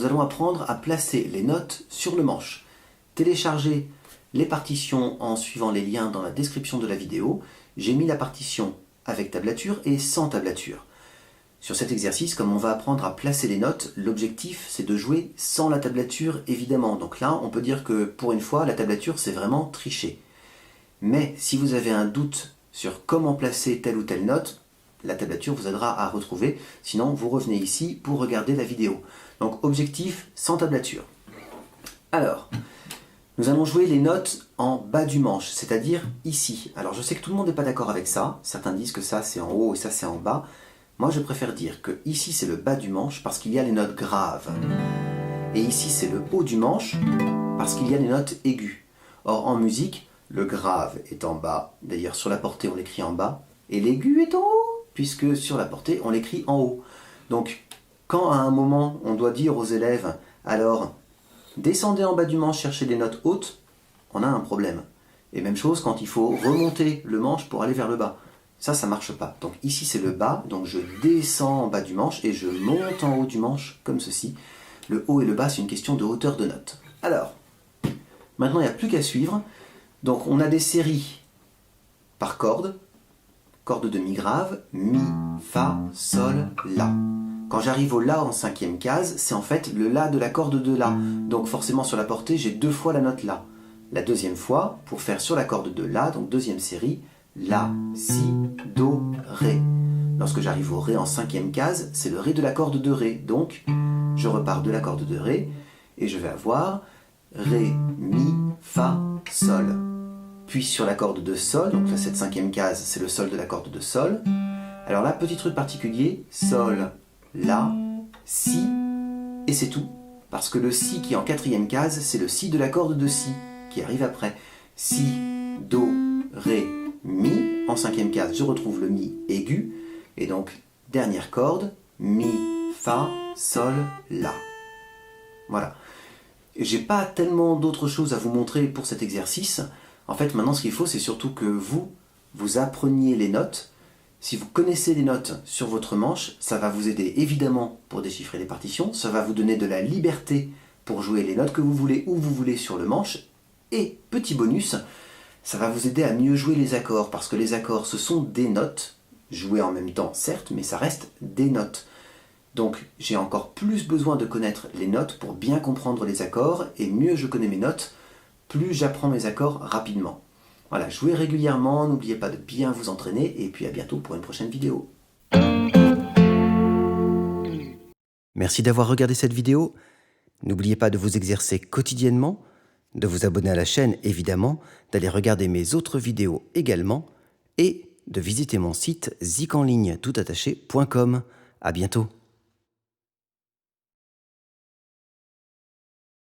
nous allons apprendre à placer les notes sur le manche. Téléchargez les partitions en suivant les liens dans la description de la vidéo. J'ai mis la partition avec tablature et sans tablature. Sur cet exercice, comme on va apprendre à placer les notes, l'objectif c'est de jouer sans la tablature évidemment. Donc là, on peut dire que pour une fois, la tablature c'est vraiment tricher. Mais si vous avez un doute sur comment placer telle ou telle note, la tablature vous aidera à retrouver. Sinon, vous revenez ici pour regarder la vidéo. Donc objectif sans tablature. Alors, nous allons jouer les notes en bas du manche, c'est-à-dire ici. Alors je sais que tout le monde n'est pas d'accord avec ça. Certains disent que ça c'est en haut et ça c'est en bas. Moi je préfère dire que ici c'est le bas du manche parce qu'il y a les notes graves. Et ici c'est le haut du manche parce qu'il y a les notes aiguës. Or en musique, le grave est en bas. D'ailleurs sur la portée on l'écrit en bas. Et l'aigu est en haut, puisque sur la portée on l'écrit en haut. Donc quand à un moment on doit dire aux élèves, alors descendez en bas du manche, chercher des notes hautes, on a un problème. Et même chose quand il faut remonter le manche pour aller vers le bas. Ça marche pas. Donc ici c'est le bas, donc je descends en bas du manche et je monte en haut du manche, comme ceci. Le haut et le bas, c'est une question de hauteur de note. Alors, maintenant il n'y a plus qu'à suivre. Donc on a des séries par corde, corde de mi grave, mi, fa, sol, la. Quand j'arrive au la en cinquième case, c'est en fait le la de la corde de la. Donc forcément sur la portée, j'ai deux fois la note la. La deuxième fois, pour faire sur la corde de la, donc deuxième série, la, si, do, ré. Lorsque j'arrive au ré en cinquième case, c'est le ré de la corde de ré. Donc je repars de la corde de ré et je vais avoir ré, mi, fa, sol. Puis sur la corde de sol, donc là cette cinquième case, c'est le sol de la corde de sol. Alors là, petit truc particulier, sol, la, si, et c'est tout. Parce que le si qui est en quatrième case, c'est le si de la corde de si, qui arrive après. Si, do, ré, mi. En cinquième case, je retrouve le mi aigu. Et donc, dernière corde, mi, fa, sol, la. Voilà. J'ai pas tellement d'autres choses à vous montrer pour cet exercice. En fait, maintenant, ce qu'il faut, c'est surtout que vous appreniez les notes. Si vous connaissez les notes sur votre manche, ça va vous aider évidemment pour déchiffrer les partitions. Ça va vous donner de la liberté pour jouer les notes que vous voulez où vous voulez sur le manche. Et, petit bonus, ça va vous aider à mieux jouer les accords. Parce que les accords, ce sont des notes, jouées en même temps, certes, mais ça reste des notes. Donc, j'ai encore plus besoin de connaître les notes pour bien comprendre les accords. Et mieux je connais mes notes, plus j'apprends mes accords rapidement. Voilà, jouez régulièrement, n'oubliez pas de bien vous entraîner, et puis à bientôt pour une prochaine vidéo. Merci d'avoir regardé cette vidéo. N'oubliez pas de vous exercer quotidiennement, de vous abonner à la chaîne évidemment, d'aller regarder mes autres vidéos également, et de visiter mon site zicanligne toutattaché.com. À bientôt.